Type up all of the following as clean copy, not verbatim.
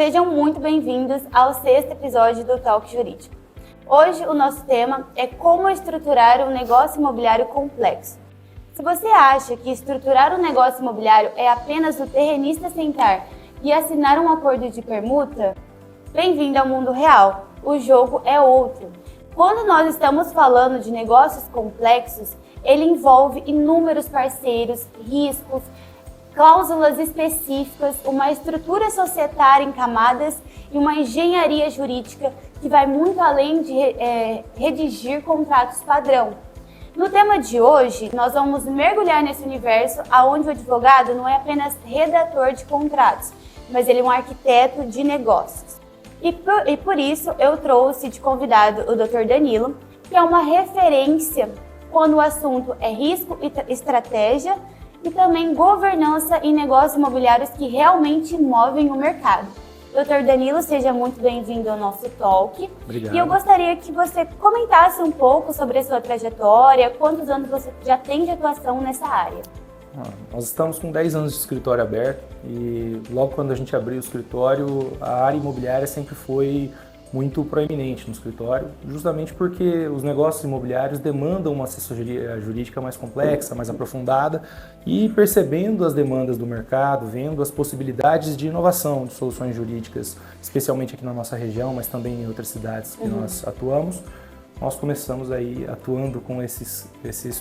Sejam muito bem-vindos ao 6º episódio do Talk Jurídico. Hoje o nosso tema é como estruturar um negócio imobiliário complexo. Se você acha que estruturar um negócio imobiliário é apenas o terrenista sentar e assinar um acordo de permuta, bem-vindo ao mundo real. O jogo é outro. Quando nós estamos falando de negócios complexos, ele envolve inúmeros parceiros, riscos, cláusulas específicas, uma estrutura societária em camadas e uma engenharia jurídica que vai muito além de redigir contratos padrão. No tema de hoje, nós vamos mergulhar nesse universo onde o advogado não é apenas redator de contratos, mas ele é um arquiteto de negócios. E por isso eu trouxe de convidado o Dr. Danilo, que é uma referência quando o assunto é risco e estratégia, e também governança em negócios imobiliários que realmente movem o mercado. Dr. Danilo, seja muito bem-vindo ao nosso talk. Obrigado. E eu gostaria que você comentasse um pouco sobre a sua trajetória, quantos anos você já tem de atuação nessa área. Nós estamos com 10 anos de escritório aberto e logo quando a gente abriu o escritório, a área imobiliária sempre foi muito proeminente no escritório, justamente porque os negócios imobiliários demandam uma assessoria jurídica mais complexa, mais aprofundada, e percebendo as demandas do mercado, vendo as possibilidades de inovação de soluções jurídicas, especialmente aqui na nossa região, mas também em outras cidades que nós atuamos, nós começamos aí atuando com esses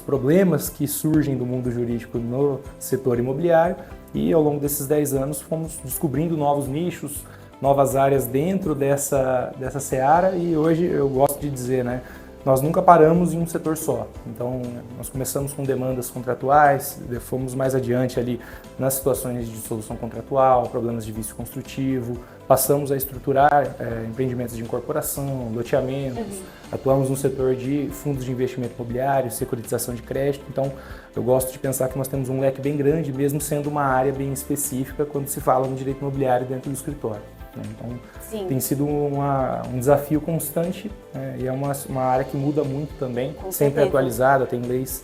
problemas que surgem do mundo jurídico no setor imobiliário, e ao longo desses 10 anos fomos descobrindo novos nichos, novas áreas dentro dessa seara, e hoje eu gosto de dizer, né, nós nunca paramos em um setor só. Então, nós começamos com demandas contratuais, fomos mais adiante ali nas situações de dissolução contratual, problemas de vício construtivo, passamos a estruturar empreendimentos de incorporação, loteamentos, atuamos no setor de fundos de investimento imobiliário, securitização de crédito. Então, eu gosto de pensar que nós temos um leque bem grande, mesmo sendo uma área bem específica quando se fala no direito imobiliário dentro do escritório. Então, Sim. Tem sido um desafio constante, e é uma área que muda muito também, sempre atualizada, tem leis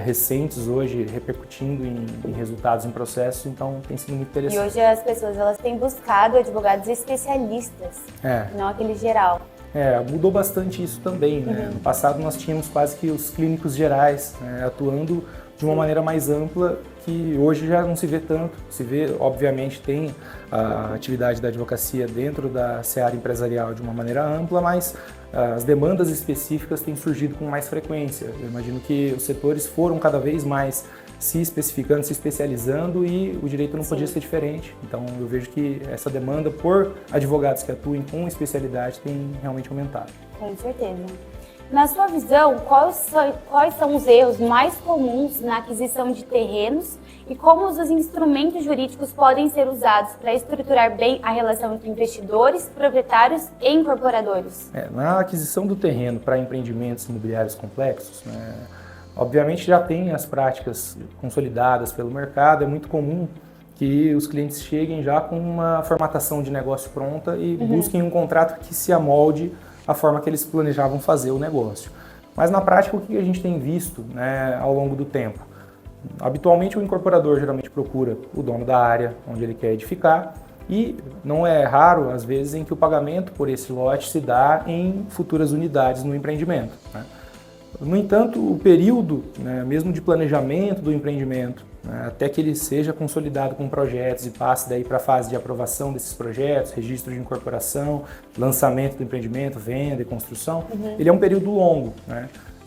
recentes hoje repercutindo em resultados em processo, então tem sido muito interessante. E hoje as pessoas elas têm buscado advogados especialistas, não aquele geral. Mudou bastante isso também, né? No passado nós tínhamos quase que os clínicos gerais, atuando de uma maneira mais ampla, que hoje já não se vê tanto. Se vê, obviamente, tem a atividade da advocacia dentro da seara empresarial de uma maneira ampla, mas as demandas específicas têm surgido com mais frequência. Eu imagino que os setores foram cada vez mais se especificando, se especializando, e o direito não podia ser diferente. Então eu vejo que essa demanda por advogados que atuem com especialidade tem realmente aumentado. Com certeza. Na sua visão, quais são os erros mais comuns na aquisição de terrenos e como os instrumentos jurídicos podem ser usados para estruturar bem a relação entre investidores, proprietários e incorporadores? Na aquisição do terreno para empreendimentos imobiliários complexos, obviamente já tem as práticas consolidadas pelo mercado. É muito comum que os clientes cheguem já com uma formatação de negócio pronta e busquem um contrato que se amolde a forma que eles planejavam fazer o negócio. Mas na prática, o que a gente tem visto, ao longo do tempo? Habitualmente o incorporador geralmente procura o dono da área onde ele quer edificar, e não é raro, às vezes, em que o pagamento por esse lote se dá em futuras unidades no empreendimento. No entanto, o período, mesmo de planejamento do empreendimento, até que ele seja consolidado com projetos e passe daí para a fase de aprovação desses projetos, registro de incorporação, lançamento do empreendimento, venda e construção, ele é um período longo.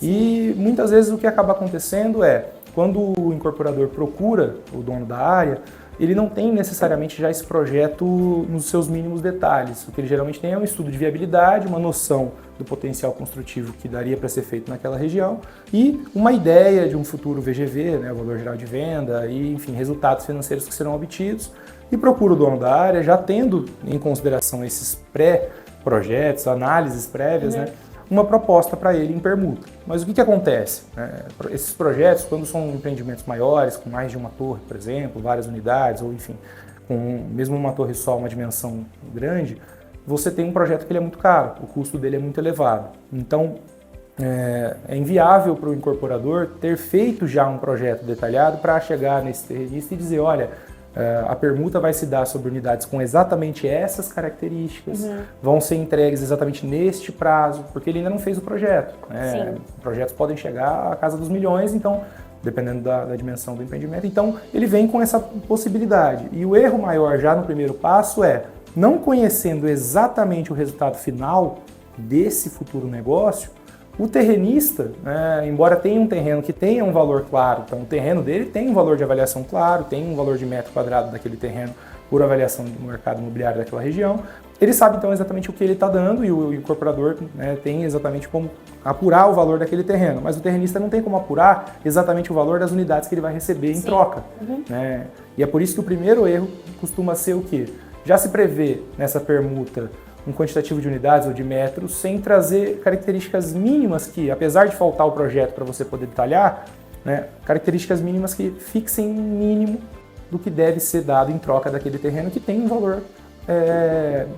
E muitas vezes o que acaba acontecendo é, quando o incorporador procura o dono da área, ele não tem necessariamente já esse projeto nos seus mínimos detalhes. O que ele geralmente tem é um estudo de viabilidade, uma noção do potencial construtivo que daria para ser feito naquela região e uma ideia de um futuro VGV, o valor geral de venda, e enfim, resultados financeiros que serão obtidos, e procura o dono da área, já tendo em consideração esses pré-projetos, análises prévias, uma proposta para ele em permuta. Mas o que acontece? Esses projetos, quando são empreendimentos maiores, com mais de uma torre, por exemplo, várias unidades, ou enfim, com mesmo uma torre só, uma dimensão grande, você tem um projeto que ele é muito caro, o custo dele é muito elevado. Então, é inviável para o incorporador ter feito já um projeto detalhado para chegar nesse terrenista e dizer, olha, A permuta vai se dar sobre unidades com exatamente essas características, vão ser entregues exatamente neste prazo, porque ele ainda não fez o projeto. Né? Projetos podem chegar à casa dos milhões, então, dependendo da dimensão do empreendimento. Então, ele vem com essa possibilidade. E o erro maior já no primeiro passo é, não conhecendo exatamente o resultado final desse futuro negócio, o terrenista, embora tenha um terreno que tenha um valor claro, então o terreno dele tem um valor de avaliação claro, tem um valor de metro quadrado daquele terreno por avaliação do mercado imobiliário daquela região, ele sabe então exatamente o que ele está dando e o incorporador tem exatamente como apurar o valor daquele terreno, mas o terrenista não tem como apurar exatamente o valor das unidades que ele vai receber em troca. Né? E é por isso que o primeiro erro costuma ser o quê? Já se prevê nessa permuta um quantitativo de unidades ou de metros sem trazer características mínimas que, apesar de faltar o projeto para você poder detalhar, características mínimas que fixem um mínimo do que deve ser dado em troca daquele terreno que tem um valor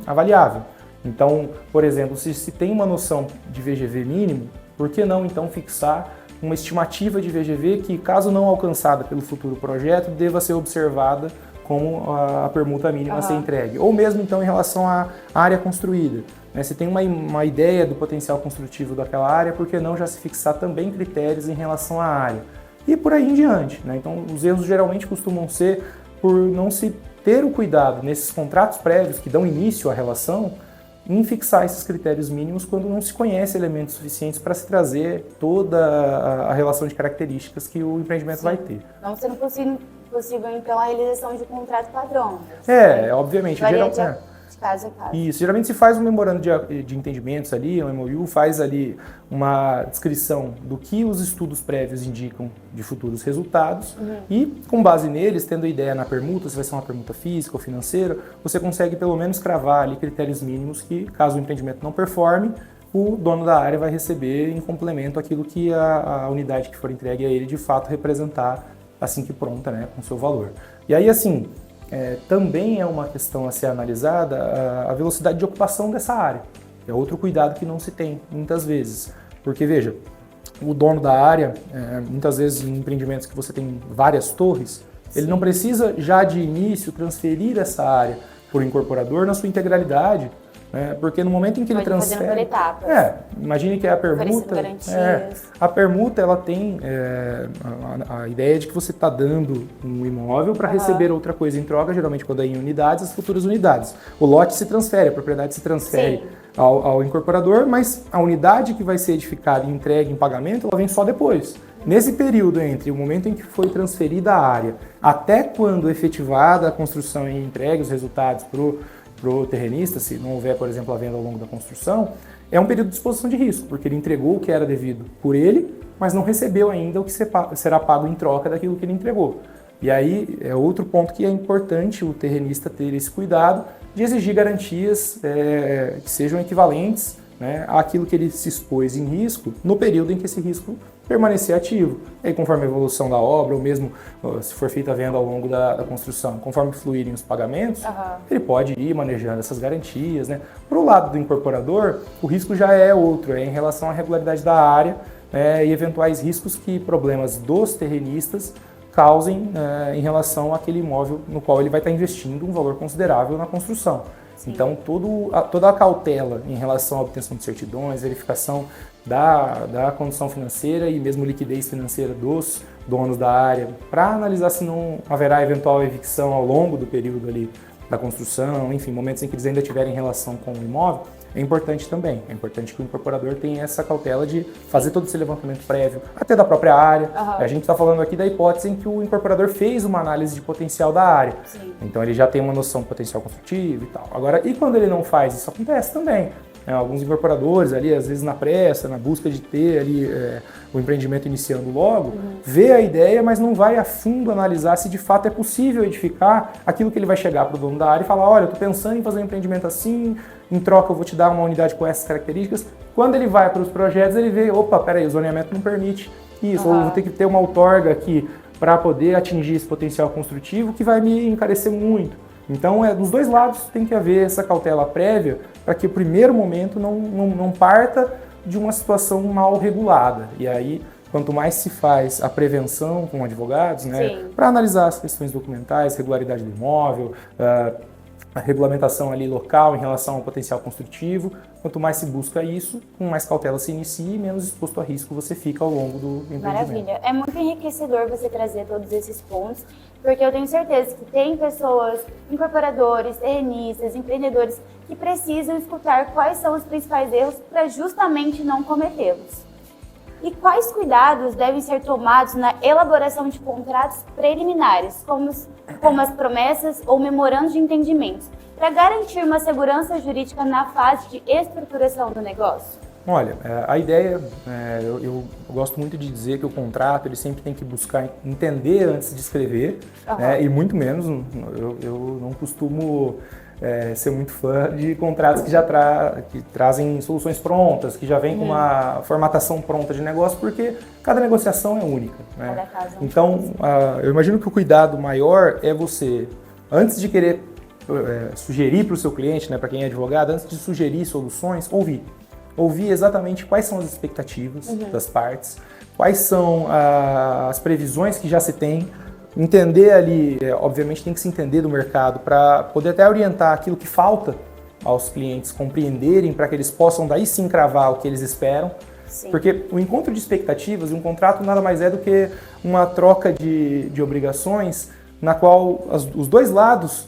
avaliável. Então, por exemplo, se tem uma noção de VGV mínimo, por que não então fixar uma estimativa de VGV que, caso não alcançada pelo futuro projeto, deva ser observada como a permuta mínima a ser entregue. Ou mesmo, então, em relação à área construída. Se tem uma ideia do potencial construtivo daquela área, por que não já se fixar também critérios em relação à área? E por aí em diante. Então, os erros geralmente costumam ser por não se ter o cuidado nesses contratos prévios que dão início à relação, em fixar esses critérios mínimos quando não se conhece elementos suficientes para se trazer toda a relação de características que o empreendimento vai ter. Não sendo possível, então, a realização de um contrato padrão. Obviamente. De caso a caso. Isso, geralmente se faz um memorando de entendimentos ali, um MOU, faz ali uma descrição do que os estudos prévios indicam de futuros resultados e, com base neles, tendo a ideia na permuta, se vai ser uma permuta física ou financeira, você consegue pelo menos cravar ali critérios mínimos que, caso o empreendimento não performe, o dono da área vai receber em complemento aquilo que a unidade que for entregue a ele de fato representar assim que pronta, com seu valor. E aí, assim, também é uma questão a ser analisada a velocidade de ocupação dessa área. É outro cuidado que não se tem muitas vezes. Porque, veja, o dono da área, muitas vezes em empreendimentos que você tem várias torres, ele não precisa já de início transferir essa área para o incorporador na sua integralidade, porque no momento em que ele transfere... Por etapas. Imagine que a permuta... A permuta, ela tem a ideia de que você está dando um imóvel para receber outra coisa em troca, geralmente quando é em unidades, as futuras unidades. O lote se transfere, a propriedade se transfere ao incorporador, mas a unidade que vai ser edificada e entregue em pagamento, ela vem só depois. Nesse período entre o momento em que foi transferida a área até quando efetivada a construção e entregue os resultados para o terrenista, se não houver, por exemplo, a venda ao longo da construção, é um período de exposição de risco, porque ele entregou o que era devido por ele, mas não recebeu ainda o que será pago em troca daquilo que ele entregou. E aí é outro ponto que é importante o terrenista ter esse cuidado de exigir garantias que sejam equivalentes àquilo que ele se expôs em risco no período em que esse risco permanecer ativo. E aí, conforme a evolução da obra, ou mesmo se for feita a venda ao longo da construção, conforme fluírem os pagamentos, ele pode ir manejando essas garantias. Para o lado do incorporador, o risco já é outro, em relação à regularidade da área e eventuais riscos que problemas dos terrenistas causem em relação àquele imóvel no qual ele vai estar investindo um valor considerável na construção. Então, toda a cautela em relação à obtenção de certidões, verificação da condição financeira e mesmo liquidez financeira dos donos da área, para analisar se não haverá eventual evicção ao longo do período ali da construção, enfim, momentos em que eles ainda tiverem relação com o imóvel, é importante também. É importante que o incorporador tenha essa cautela de fazer todo esse levantamento prévio, até da própria área. A gente está falando aqui da hipótese em que o incorporador fez uma análise de potencial da área. Então ele já tem uma noção do potencial construtivo e tal. Agora, e quando ele não faz? Isso acontece também. Alguns incorporadores ali, às vezes na pressa, na busca de ter ali o empreendimento iniciando logo, vê a ideia, mas não vai a fundo analisar se de fato é possível edificar aquilo que ele vai chegar para o dono da área e falar, olha, eu estou pensando em fazer um empreendimento assim, em troca eu vou te dar uma unidade com essas características. Quando ele vai para os projetos, ele vê, opa, peraí, o zoneamento não permite isso, ou eu vou ter que ter uma outorga aqui para poder atingir esse potencial construtivo que vai me encarecer muito. Então, dos dois lados tem que haver essa cautela prévia para que o primeiro momento não parta de uma situação mal regulada. E aí, quanto mais se faz a prevenção com advogados, né, para analisar as questões documentais, regularidade do imóvel, a regulamentação ali local em relação ao potencial construtivo, quanto mais se busca isso, com mais cautela se inicia e menos exposto a risco você fica ao longo do empreendimento. Maravilha. É muito enriquecedor você trazer todos esses pontos, porque eu tenho certeza que tem pessoas, incorporadores, terrenistas, empreendedores, que precisam escutar quais são os principais erros para justamente não cometê-los. E quais cuidados devem ser tomados na elaboração de contratos preliminares, como as promessas ou memorandos de entendimentos, para garantir uma segurança jurídica na fase de estruturação do negócio? Olha, a ideia, eu gosto muito de dizer que o contrato ele sempre tem que buscar entender antes de escrever, né, e muito menos, eu não costumo ser muito fã de contratos que já que trazem soluções prontas, que já vem com uma formatação pronta de negócio, porque cada negociação é única. Né? Então, eu imagino que o cuidado maior é você, antes de querer sugerir para o seu cliente, né, para quem é advogado, antes de sugerir soluções, ouvir exatamente quais são as expectativas das partes, quais são as previsões que já se tem, entender ali, obviamente tem que se entender do mercado para poder até orientar aquilo que falta aos clientes compreenderem, para que eles possam daí sim cravar o que eles esperam. Sim. Porque o encontro de expectativas e um contrato nada mais é do que uma troca de obrigações na qual os dois lados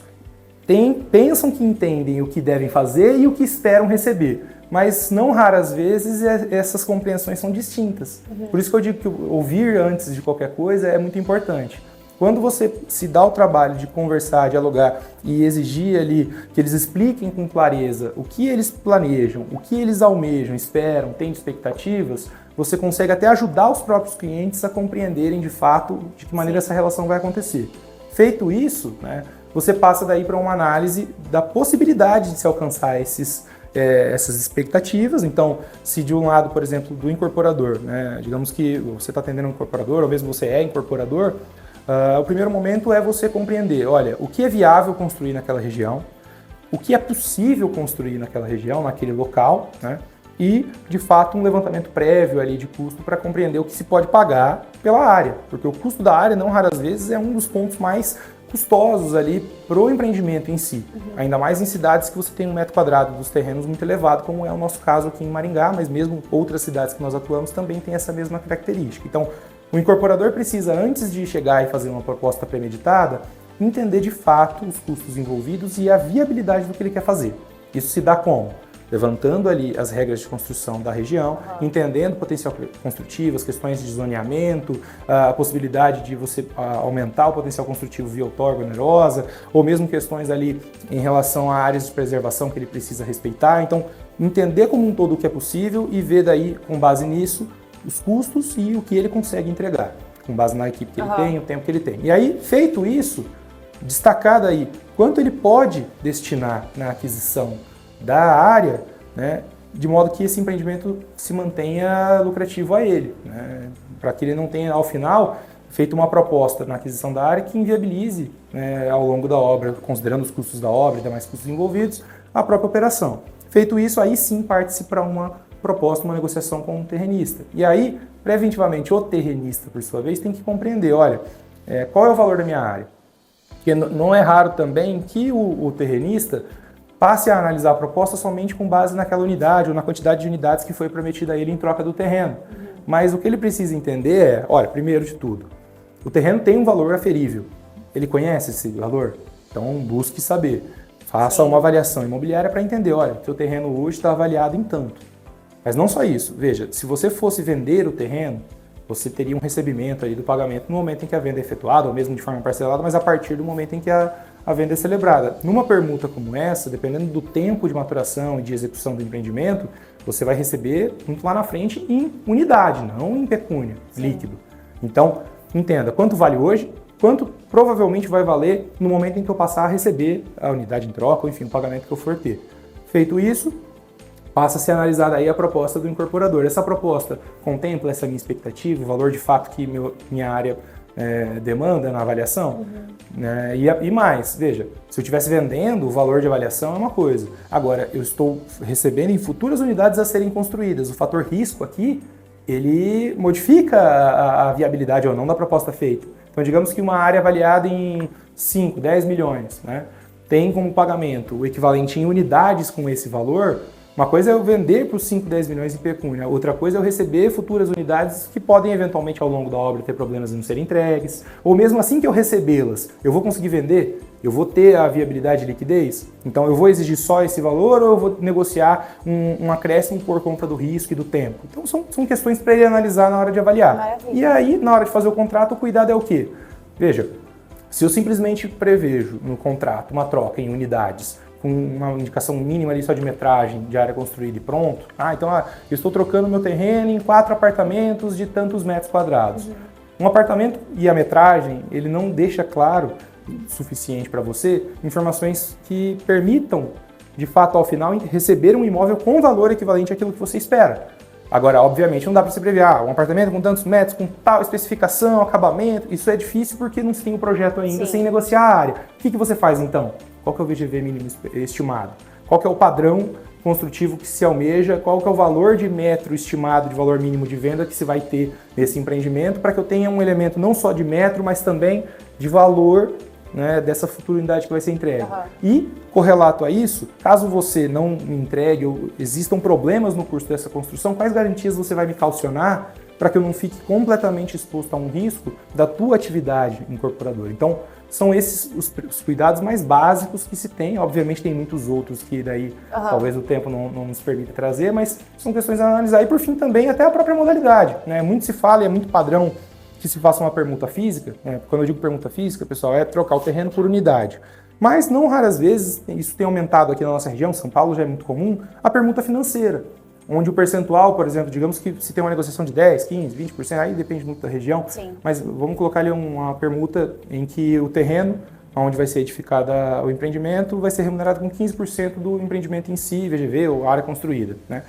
pensam que entendem o que devem fazer e o que esperam receber. Mas não raras vezes essas compreensões são distintas. Por isso que eu digo que ouvir antes de qualquer coisa é muito importante. Quando você se dá o trabalho de conversar, dialogar e exigir ali que eles expliquem com clareza o que eles planejam, o que eles almejam, esperam, têm expectativas, você consegue até ajudar os próprios clientes a compreenderem de fato de que maneira essa relação vai acontecer. Feito isso, né, você passa daí para uma análise da possibilidade de se alcançar essas expectativas. Então, se de um lado, por exemplo, do incorporador, né, digamos que você está atendendo um incorporador, ou mesmo você é incorporador, o primeiro momento é você compreender, olha, o que é viável construir naquela região, o que é possível construir naquela região, naquele local, né, e, de fato, um levantamento prévio ali de custo para compreender o que se pode pagar pela área, porque o custo da área, não raras vezes, é um dos pontos mais custosos ali para o empreendimento em si, ainda mais em cidades que você tem um metro quadrado dos terrenos muito elevado, como é o nosso caso aqui em Maringá, mas mesmo outras cidades que nós atuamos também têm essa mesma característica. Então, o incorporador precisa, antes de chegar e fazer uma proposta premeditada, entender de fato os custos envolvidos e a viabilidade do que ele quer fazer. Isso se dá como? Levantando ali as regras de construção da região, entendendo o potencial construtivo, as questões de zoneamento, a possibilidade de você aumentar o potencial construtivo via outorga onerosa, ou mesmo questões ali em relação a áreas de preservação que ele precisa respeitar. Então, entender como um todo o que é possível e ver daí, com base nisso, os custos e o que ele consegue entregar, com base na equipe que ele tem, o tempo que ele tem. E aí, feito isso, destacar daí quanto ele pode destinar na aquisição da área, né, de modo que esse empreendimento se mantenha lucrativo a ele, né, para que ele não tenha, ao final, feito uma proposta na aquisição da área que inviabilize, né, ao longo da obra, considerando os custos da obra e demais custos envolvidos, a própria operação. Feito isso, aí sim parte-se para uma proposta, uma negociação com o terrenista. E aí, preventivamente, o terrenista, por sua vez, tem que compreender, olha, qual é o valor da minha área? Porque não é raro também que o terrenista passe a analisar a proposta somente com base naquela unidade ou na quantidade de unidades que foi prometida a ele em troca do terreno. Mas o que ele precisa entender é, olha, primeiro de tudo, o terreno tem um valor aferível. Ele conhece esse valor? Então busque saber. Faça uma avaliação imobiliária para entender, olha, seu terreno hoje está avaliado em tanto. Mas não só isso, veja, se você fosse vender o terreno, você teria um recebimento aí do pagamento no momento em que a venda é efetuada, ou mesmo de forma parcelada, mas a partir do momento em que a venda é celebrada. Numa permuta como essa, dependendo do tempo de maturação e de execução do empreendimento, você vai receber muito lá na frente em unidade, não em pecúnia, líquido. Então, entenda quanto vale hoje, quanto provavelmente vai valer no momento em que eu passar a receber a unidade em troca, ou enfim, o pagamento que eu for ter. Feito isso, passa a ser analisada aí a proposta do incorporador. Essa proposta contempla essa minha expectativa, o valor de fato que minha área demanda na avaliação? Né? E mais, veja, se eu estivesse vendendo, o valor de avaliação é uma coisa. Agora, eu estou recebendo em futuras unidades a serem construídas. O fator risco aqui ele modifica a viabilidade ou não da proposta feita. Então, digamos que uma área avaliada em 5, 10 milhões, né, tem como pagamento o equivalente em unidades com esse valor. Uma coisa é eu vender por 5, 10 milhões em pecúnia, outra coisa é eu receber futuras unidades que podem eventualmente ao longo da obra ter problemas em não serem entregues, ou mesmo assim que eu recebê-las, eu vou conseguir vender? Eu vou ter a viabilidade de liquidez? Então eu vou exigir só esse valor ou eu vou negociar um acréscimo por conta do risco e do tempo? Então são questões para ele analisar na hora de avaliar. Maravilha. E aí, na hora de fazer o contrato, o cuidado é o quê? Veja, se eu simplesmente prevejo no contrato uma troca em unidades, com uma indicação mínima ali só de metragem de área construída e pronto. Então eu estou trocando meu terreno em 4 apartamentos de tantos metros quadrados. Um apartamento e a metragem, ele não deixa claro o suficiente para você informações que permitam, de fato, ao final, receber um imóvel com valor equivalente àquilo que você espera. Agora, obviamente, não dá para você prever, um apartamento com tantos metros, com tal especificação, acabamento, isso é difícil porque não se tem o projeto ainda, sem negociar a área. O que você faz então? Qual que é o VGV mínimo estimado? Qual que é o padrão construtivo que se almeja? Qual que é o valor de metro estimado de valor mínimo de venda que se vai ter nesse empreendimento para que eu tenha um elemento não só de metro, mas também de valor, né, dessa futura unidade que vai ser entregue. E, correlato a isso, caso você não me entregue ou existam problemas no curso dessa construção, quais garantias você vai me calcionar para que eu não fique completamente exposto a um risco da tua atividade incorporadora? Então, são esses os cuidados mais básicos que se tem. Obviamente tem muitos outros que daí talvez o tempo não nos permita trazer, mas são questões a analisar. E por fim também até a própria modalidade, né? Muito se fala e é muito padrão que se faça uma permuta física. Quando eu digo permuta física, pessoal, é trocar o terreno por unidade. Mas não raras vezes, isso tem aumentado aqui na nossa região, São Paulo já é muito comum, a permuta financeira. Onde o percentual, por exemplo, digamos que se tem uma negociação de 10, 15, 20%, aí depende muito da região, mas vamos colocar ali uma permuta em que o terreno, onde vai ser edificado o empreendimento, vai ser remunerado com 15% do empreendimento em si, VGV ou área construída, né?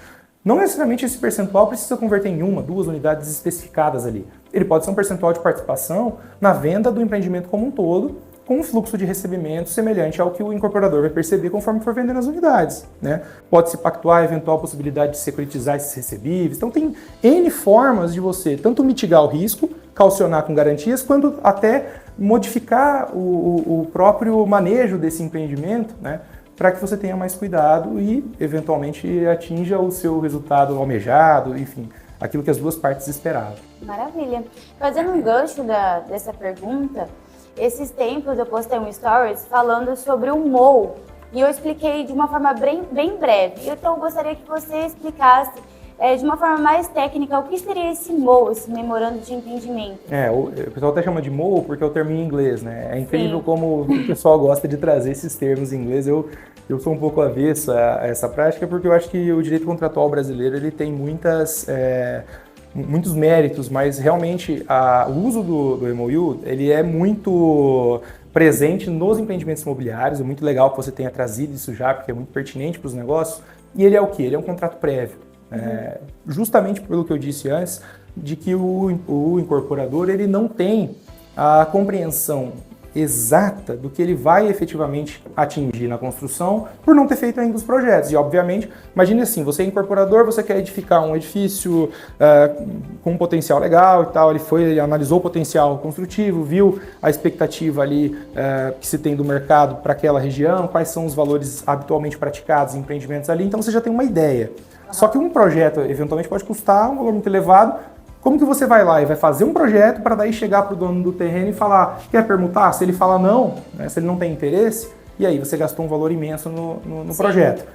Não necessariamente esse percentual precisa converter em 1, 2 unidades especificadas ali. Ele pode ser um percentual de participação na venda do empreendimento como um todo, com um fluxo de recebimento semelhante ao que o incorporador vai perceber conforme for vendendo as unidades, né? Pode-se pactuar a eventual possibilidade de securitizar esses recebíveis. Então tem N formas de você tanto mitigar o risco, calcionar com garantias, quanto até modificar o próprio manejo desse empreendimento, né? Para que você tenha mais cuidado e eventualmente atinja o seu resultado almejado, enfim, aquilo que as duas partes esperavam. Maravilha. Fazendo um gancho dessa pergunta, esses tempos eu postei um stories falando sobre o MOU e eu expliquei de uma forma bem breve. Então eu gostaria que você explicasse de uma forma mais técnica o que seria esse MOU, esse Memorando de Entendimento. O pessoal até chama de MOU porque é o termo em inglês, né? É incrível como o pessoal gosta de trazer esses termos em inglês. Eu sou um pouco avesso a essa prática porque eu acho que o direito contratual brasileiro ele tem muitos méritos, mas realmente o uso do MOU ele é muito presente nos empreendimentos imobiliários. É muito legal que você tenha trazido isso já, porque é muito pertinente para os negócios. E ele é o quê? Ele é um contrato prévio. Justamente pelo que eu disse antes, de que o incorporador ele não tem a compreensão exata do que ele vai efetivamente atingir na construção por não ter feito ainda os projetos. E, obviamente, imagine assim, você é incorporador, você quer edificar um edifício com um potencial legal e tal, ele analisou o potencial construtivo, viu a expectativa ali que se tem do mercado para aquela região, quais são os valores habitualmente praticados em empreendimentos ali, então você já tem uma ideia. Só que um projeto, eventualmente, pode custar um valor muito elevado. Como que você vai lá e vai fazer um projeto para daí chegar para o dono do terreno e falar, quer permutar? Se ele fala não, né, se ele não tem interesse, e aí você gastou um valor imenso no projeto.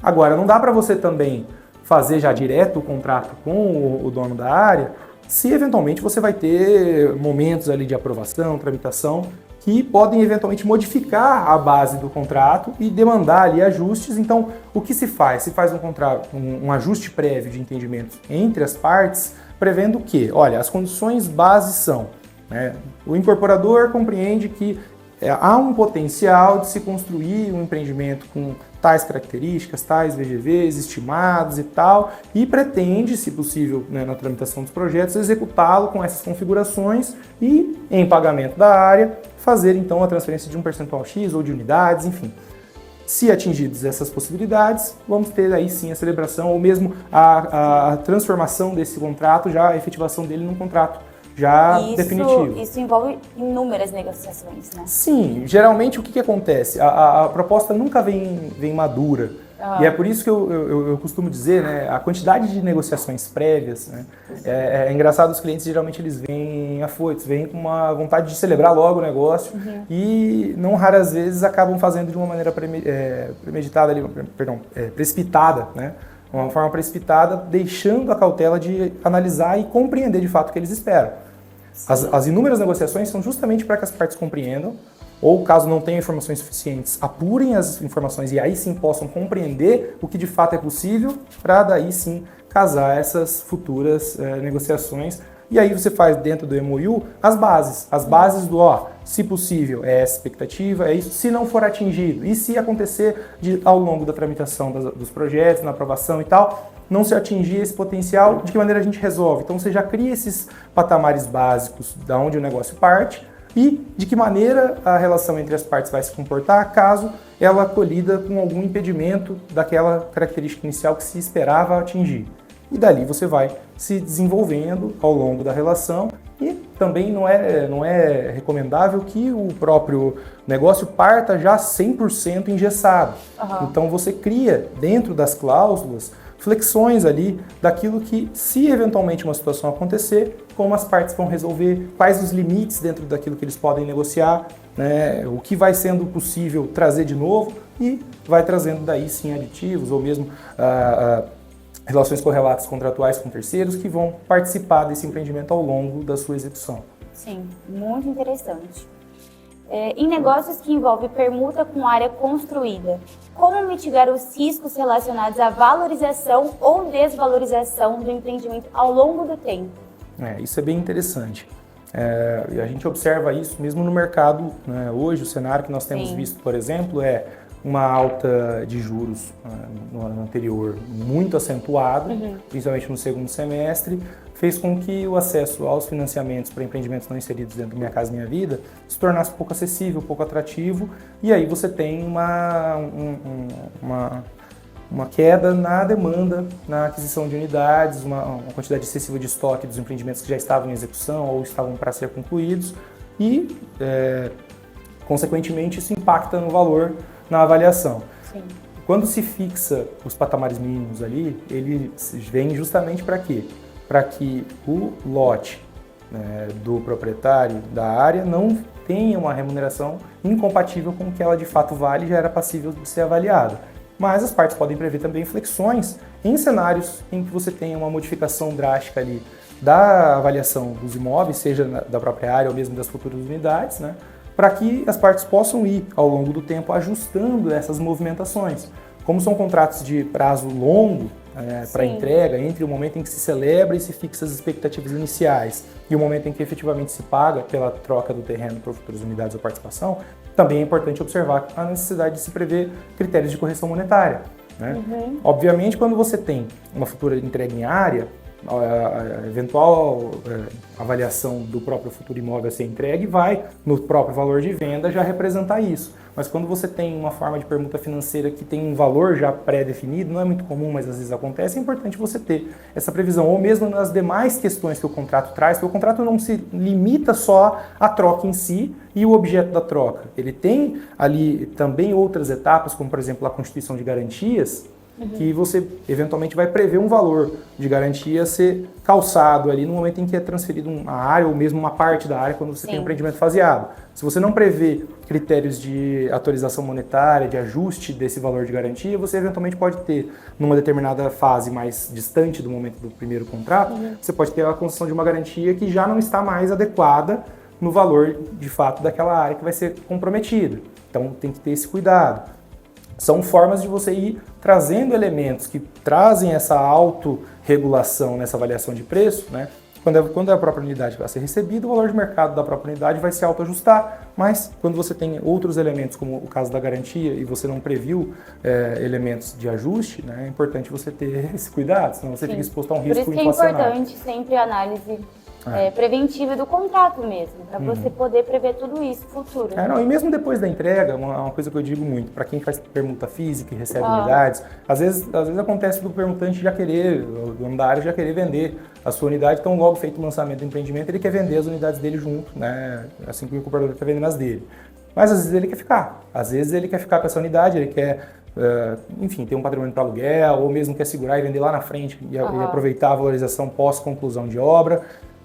Agora, não dá para você também fazer já direto o contrato com o dono da área, se eventualmente você vai ter momentos ali de aprovação, tramitação, que podem eventualmente modificar a base do contrato e demandar ali ajustes. Então, o que se faz? Se faz um contrato, um ajuste prévio de entendimento entre as partes, prevendo que, olha, as condições base são, né, o incorporador compreende que há um potencial de se construir um empreendimento com tais características, tais VGVs estimados e tal, e pretende, se possível, né, na tramitação dos projetos, executá-lo com essas configurações e, em pagamento da área, fazer então a transferência de um percentual X ou de unidades, enfim. Se atingidas essas possibilidades, vamos ter aí sim a celebração ou mesmo a transformação desse contrato, já a efetivação dele num contrato já definitivo. Isso envolve inúmeras negociações, né? Sim, geralmente o que acontece? A proposta nunca vem madura. E é por isso que eu costumo dizer, né, a quantidade de negociações prévias, né, é engraçado, os clientes geralmente eles vêm afoitos, vêm com uma vontade de celebrar logo o negócio e não raras vezes acabam fazendo de uma maneira premeditada, precipitada, né, uma forma precipitada, deixando a cautela de analisar e compreender de fato o que eles esperam. As inúmeras negociações são justamente para que as partes compreendam, ou caso não tenham informações suficientes, apurem as informações e aí sim possam compreender o que de fato é possível, para daí sim casar essas futuras negociações. E aí você faz dentro do MOU as bases do, se possível, é essa expectativa, é isso, se não for atingido, e se acontecer ao longo da tramitação dos projetos, na aprovação e tal, não se atingir esse potencial, de que maneira a gente resolve? Então você já cria esses patamares básicos da onde o negócio parte, e de que maneira a relação entre as partes vai se comportar caso ela colida com algum impedimento daquela característica inicial que se esperava atingir. E dali você vai se desenvolvendo ao longo da relação e também não é recomendável que o próprio negócio parta já 100% engessado. Então você cria dentro das cláusulas flexões ali daquilo que, se eventualmente uma situação acontecer, como as partes vão resolver, quais os limites dentro daquilo que eles podem negociar, né, o que vai sendo possível trazer de novo e vai trazendo daí sim aditivos ou mesmo relações correlatas contratuais com terceiros que vão participar desse empreendimento ao longo da sua execução. Sim, muito interessante. Em negócios que envolvem permuta com área construída, como mitigar os riscos relacionados à valorização ou desvalorização do empreendimento ao longo do tempo? Isso é bem interessante. E a gente observa isso mesmo no mercado, né? Hoje o cenário que nós temos visto, por exemplo, é uma alta de juros no ano anterior muito acentuada, principalmente no segundo semestre, fez com que o acesso aos financiamentos para empreendimentos não inseridos dentro do Minha Casa Minha Vida se tornasse pouco acessível, pouco atrativo, e aí você tem uma queda na demanda, na aquisição de unidades, uma quantidade excessiva de estoque dos empreendimentos que já estavam em execução ou estavam para ser concluídos e, consequentemente, isso impacta no valor na avaliação. Sim. Quando se fixa os patamares mínimos ali, ele vem justamente para quê? Para que o lote do proprietário da área não tenha uma remuneração incompatível com o que ela de fato vale e já era passível de ser avaliada. Mas as partes podem prever também flexões em cenários em que você tenha uma modificação drástica ali da avaliação dos imóveis, seja da própria área ou mesmo das futuras unidades, né, para que as partes possam ir ao longo do tempo ajustando essas movimentações. Como são contratos de prazo longo para entrega, entre o momento em que se celebra e se fixa as expectativas iniciais e o momento em que efetivamente se paga pela troca do terreno por futuras unidades ou participação, também é importante observar a necessidade de se prever critérios de correção monetária, né? Obviamente, quando você tem uma futura entrega em área, a eventual avaliação do próprio futuro imóvel a ser entregue vai, no próprio valor de venda, já representar isso. Mas quando você tem uma forma de permuta financeira que tem um valor já pré-definido, não é muito comum, mas às vezes acontece, é importante você ter essa previsão. Ou mesmo nas demais questões que o contrato traz, porque o contrato não se limita só à troca em si e o objeto da troca. Ele tem ali também outras etapas, como por exemplo a constituição de garantias, que você eventualmente vai prever um valor de garantia ser calçado ali no momento em que é transferido uma área ou mesmo uma parte da área quando você tem um empreendimento faseado. Se você não prevê critérios de atualização monetária, de ajuste desse valor de garantia, você eventualmente pode ter, numa determinada fase mais distante do momento do primeiro contrato, você pode ter a concessão de uma garantia que já não está mais adequada no valor de fato daquela área que vai ser comprometida. Então tem que ter esse cuidado. São formas de você ir trazendo elementos que trazem essa autorregulação nessa avaliação de preço, né? Quando a própria unidade vai ser recebida, o valor de mercado da própria unidade vai se autoajustar, mas quando você tem outros elementos, como o caso da garantia, e você não previu elementos de ajuste, né, é importante você ter esse cuidado, senão você fica exposto a um risco inflacionário. Por isso que é importante sempre a análise preventiva do contrato mesmo, para você poder prever tudo isso no futuro. Não, e mesmo depois da entrega, uma coisa que eu digo muito, para quem faz permuta física e recebe unidades, às vezes acontece do permutante já querer, o dono da área já querer vender a sua unidade, então logo feito o lançamento do empreendimento, ele quer vender as unidades dele junto, né? Assim que o incorporador está vendendo as dele. Mas às vezes ele quer ficar, com essa unidade, ele quer, enfim, ter um patrimônio para aluguel, ou mesmo quer segurar e vender lá na frente e aproveitar a valorização pós-conclusão de obra.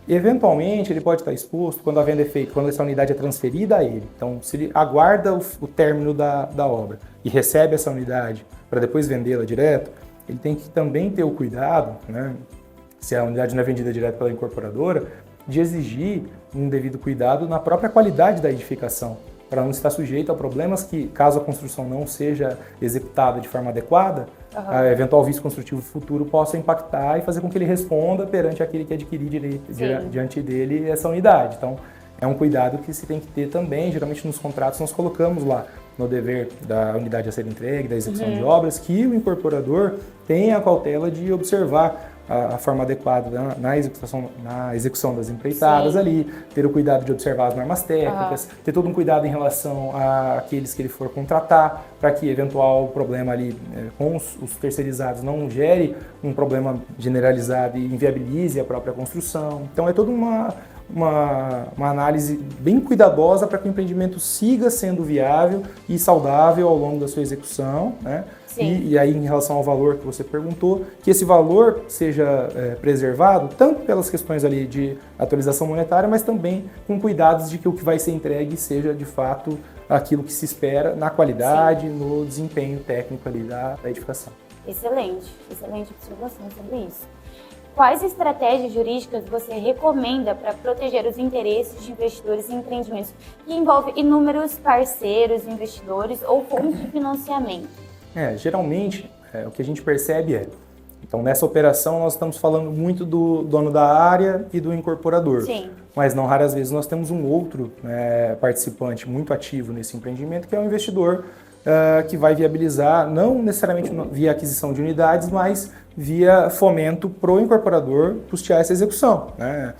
Eventualmente, ele pode estar exposto quando a venda é feita, quando essa unidade é transferida a ele. Então, se ele aguarda o término da obra e recebe essa unidade para depois vendê-la direto, ele tem que também ter o cuidado, né, se a unidade não é vendida direto pela incorporadora, de exigir um devido cuidado na própria qualidade da edificação, para não estar sujeito a problemas que, caso a construção não seja executada de forma adequada, eventual vício construtivo futuro possa impactar e fazer com que ele responda perante aquele que adquirir diante dele essa unidade. Então, é um cuidado que se tem que ter também. Geralmente nos contratos nós colocamos lá no dever da unidade a ser entregue, da execução de obras, que o incorporador tenha a cautela de observar a forma adequada na execução das empreitadas ali, ter o cuidado de observar as normas técnicas, ter todo um cuidado em relação àqueles que ele for contratar, para que eventual problema ali com os terceirizados não gere um problema generalizado e inviabilize a própria construção. Então é toda uma análise bem cuidadosa para que o empreendimento siga sendo viável e saudável ao longo da sua execução, né? E aí, em relação ao valor que você perguntou, que esse valor seja preservado, tanto pelas questões ali de atualização monetária, mas também com cuidados de que o que vai ser entregue seja, de fato, aquilo que se espera na qualidade, no desempenho técnico ali da edificação. Excelente observação sobre isso. Quais estratégias jurídicas você recomenda para proteger os interesses de investidores em empreendimentos que envolvem inúmeros parceiros, investidores ou fontes de financiamento? Geralmente, o que a gente percebe então nessa operação nós estamos falando muito do dono da área e do incorporador, mas não raras vezes nós temos um outro participante muito ativo nesse empreendimento, que é o investidor que vai viabilizar, não necessariamente via aquisição de unidades, mas via fomento para o incorporador custear essa execução, né?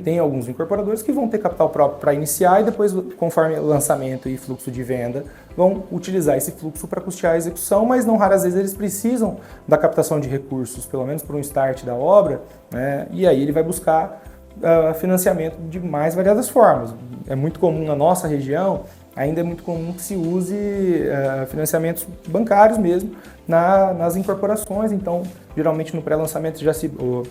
Tem alguns incorporadores que vão ter capital próprio para iniciar e depois, conforme o lançamento e fluxo de venda, vão utilizar esse fluxo para custear a execução, mas não raras vezes eles precisam da captação de recursos, pelo menos para um start da obra, né? E aí ele vai buscar financiamento de mais variadas formas. É muito comum na nossa região, ainda é muito comum que se use financiamentos bancários mesmo nas incorporações. Então, geralmente no pré-lançamento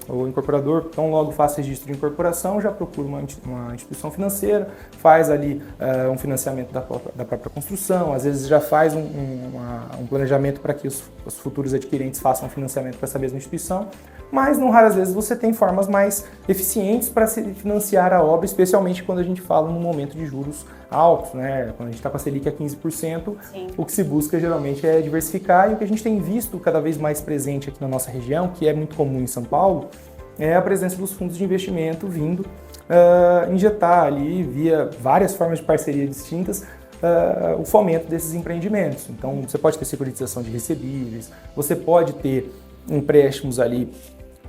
o incorporador, tão logo faz registro de incorporação, já procura uma instituição financeira, faz ali um financiamento da própria construção, às vezes já faz um planejamento para que os futuros adquirentes façam financiamento para essa mesma instituição. Mas, não raras vezes, você tem formas mais eficientes para se financiar a obra, especialmente quando a gente fala num momento de juros altos, né? Quando a gente está com a Selic a 15%, o que se busca geralmente é diversificar, e o que a gente tem visto cada vez mais presente aqui na nossa região, que é muito comum em São Paulo, é a presença dos fundos de investimento vindo injetar ali, via várias formas de parceria distintas, o fomento desses empreendimentos. Então, você pode ter securitização de recebíveis, você pode ter empréstimos ali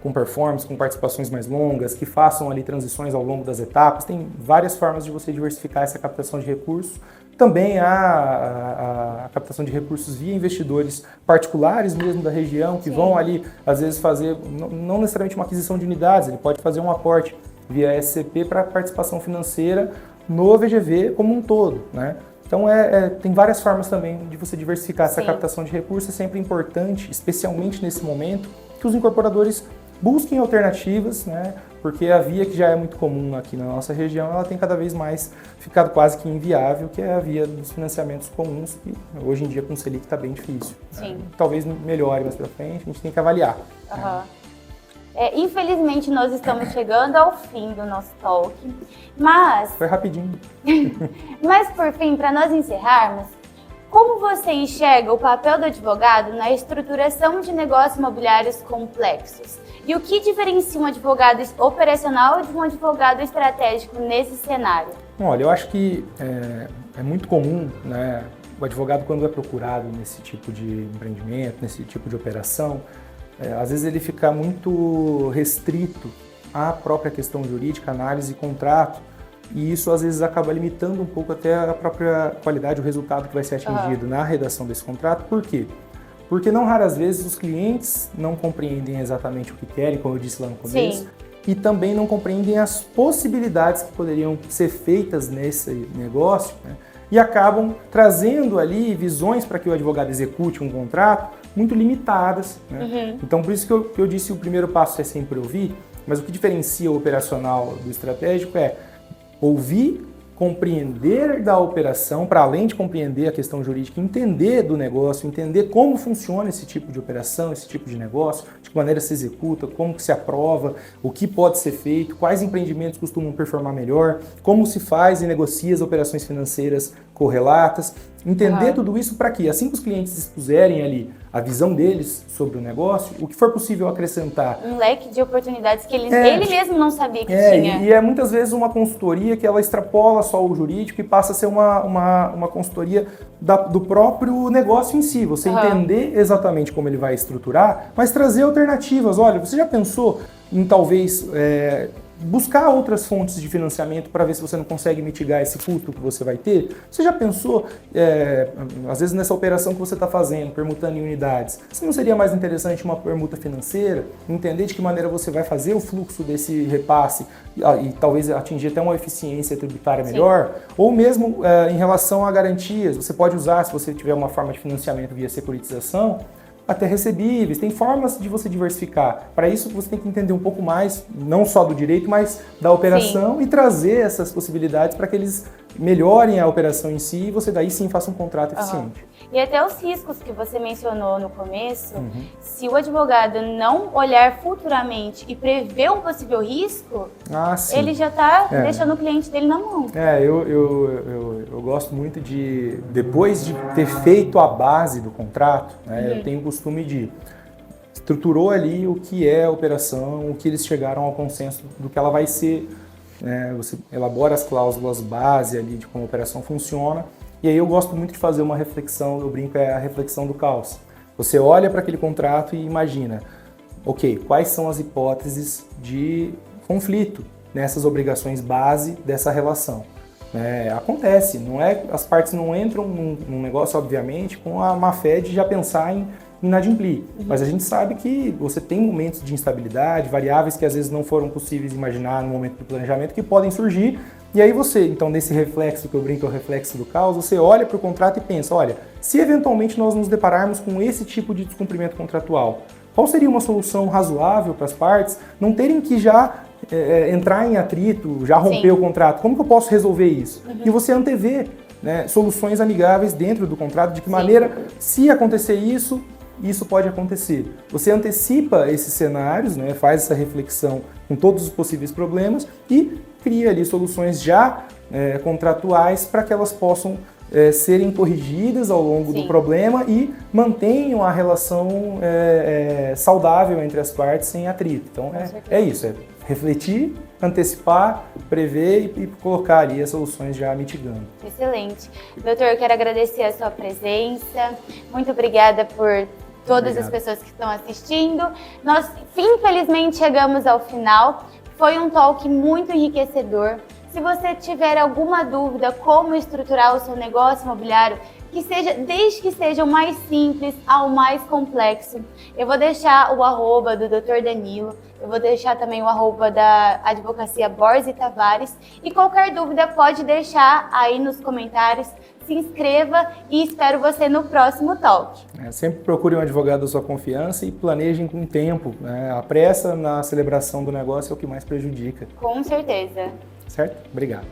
com performance, com participações mais longas, que façam ali transições ao longo das etapas. Tem várias formas de você diversificar essa captação de recursos. Também há a captação de recursos via investidores particulares mesmo da região, que vão ali, às vezes, fazer, não necessariamente uma aquisição de unidades, ele pode fazer um aporte via SCP para participação financeira no VGV como um todo, né? Então, tem várias formas também de você diversificar essa captação de recursos. É sempre importante, especialmente nesse momento, que os incorporadores busquem alternativas, né? Porque a via que já é muito comum aqui na nossa região, ela tem cada vez mais ficado quase que inviável, que é a via dos financiamentos comuns, que hoje em dia com o Selic está bem difícil. Né? Talvez melhore mais para frente, a gente tem que avaliar. Né? Infelizmente, nós estamos chegando ao fim do nosso talk, mas... Foi rapidinho. Mas, por fim, para nós encerrarmos, como você enxerga o papel do advogado na estruturação de negócios imobiliários complexos? E o que diferencia um advogado operacional de um advogado estratégico nesse cenário? Olha, eu acho que é muito comum, né, o advogado, quando é procurado nesse tipo de empreendimento, nesse tipo de operação, às vezes ele fica muito restrito à própria questão jurídica, análise e contrato, e isso às vezes acaba limitando um pouco até a própria qualidade, o resultado que vai ser atingido na redação desse contrato. Por quê? Porque não raras vezes os clientes não compreendem exatamente o que querem, como eu disse lá no começo, sim, e também não compreendem as possibilidades que poderiam ser feitas nesse negócio, né? E acabam trazendo ali visões para que o advogado execute um contrato muito limitadas, né? Então, por isso que eu disse, o primeiro passo é sempre ouvir, mas o que diferencia o operacional do estratégico é ouvir, compreender da operação, para além de compreender a questão jurídica, entender do negócio, entender como funciona esse tipo de operação, esse tipo de negócio, de que maneira se executa, como que se aprova, o que pode ser feito, quais empreendimentos costumam performar melhor, como se faz e negocia as operações financeiras correlatas. Entender tudo isso para que, assim que os clientes expuserem ali a visão deles sobre o negócio, o que for possível acrescentar. Um leque de oportunidades que ele mesmo não sabia que tinha. E é muitas vezes uma consultoria que ela extrapola só o jurídico e passa a ser uma consultoria do próprio negócio em si. Você entender exatamente como ele vai estruturar, mas trazer alternativas. Olha, você já pensou em talvez buscar outras fontes de financiamento para ver se você não consegue mitigar esse custo que você vai ter? Você já pensou, às vezes nessa operação que você está fazendo, permutando em unidades, se não seria mais interessante uma permuta financeira, entender de que maneira você vai fazer o fluxo desse repasse e talvez atingir até uma eficiência tributária melhor? Sim. Ou mesmo em relação a garantias, você pode usar, se você tiver uma forma de financiamento via securitização, até recebíveis, tem formas de você diversificar. Para isso você tem que entender um pouco mais, não só do direito, mas da operação. Sim. E trazer essas possibilidades para que eles melhorem a operação em si e você daí sim faça um contrato eficiente. E até os riscos que você mencionou no começo, se o advogado não olhar futuramente e prever um possível risco, ele já está deixando o cliente dele na mão. Eu gosto muito de, depois de ter feito a base do contrato, né, eu tenho o costume de estruturou ali o que é a operação, o que eles chegaram ao consenso do que ela vai ser, né, você elabora as cláusulas base ali de como a operação funciona. E aí eu gosto muito de fazer uma reflexão, eu brinco, é a reflexão do caos. Você olha para aquele contrato e imagina, ok, quais são as hipóteses de conflito nessas obrigações base dessa relação? Acontece, as partes não entram num negócio, obviamente, com a má fé de já pensar em inadimplir. Mas a gente sabe que você tem momentos de instabilidade, variáveis que às vezes não foram possíveis imaginar no momento do planejamento, que podem surgir. E aí você, então, nesse reflexo que eu brinco, é o reflexo do caos, você olha para o contrato e pensa, olha, se eventualmente nós nos depararmos com esse tipo de descumprimento contratual, qual seria uma solução razoável para as partes não terem que já entrar em atrito, já romper o contrato? Como que eu posso resolver isso? E você antevê, né, soluções amigáveis dentro do contrato, de que maneira, se acontecer isso pode acontecer. Você antecipa esses cenários, né, faz essa reflexão com todos os possíveis problemas e cria ali soluções já contratuais para que elas possam serem corrigidas ao longo do problema e mantenham a relação saudável entre as partes sem atrito. Então é isso, refletir, antecipar, prever e colocar ali as soluções já mitigando. Excelente. Doutor, eu quero agradecer a sua presença. Muito obrigada por todas as pessoas que estão assistindo. Nós, infelizmente, chegamos ao final. Foi um talk muito enriquecedor. Se você tiver alguma dúvida como estruturar o seu negócio imobiliário, desde que seja o mais simples ao mais complexo, eu vou deixar o arroba do Dr. Danilo, eu vou deixar também o arroba da Advocacia Borges e Tavares, e qualquer dúvida pode deixar aí nos comentários. Se inscreva e espero você no próximo talk. Sempre procure um advogado da sua confiança e planejem com tempo. A pressa na celebração do negócio é o que mais prejudica. Com certeza. Certo? Obrigado.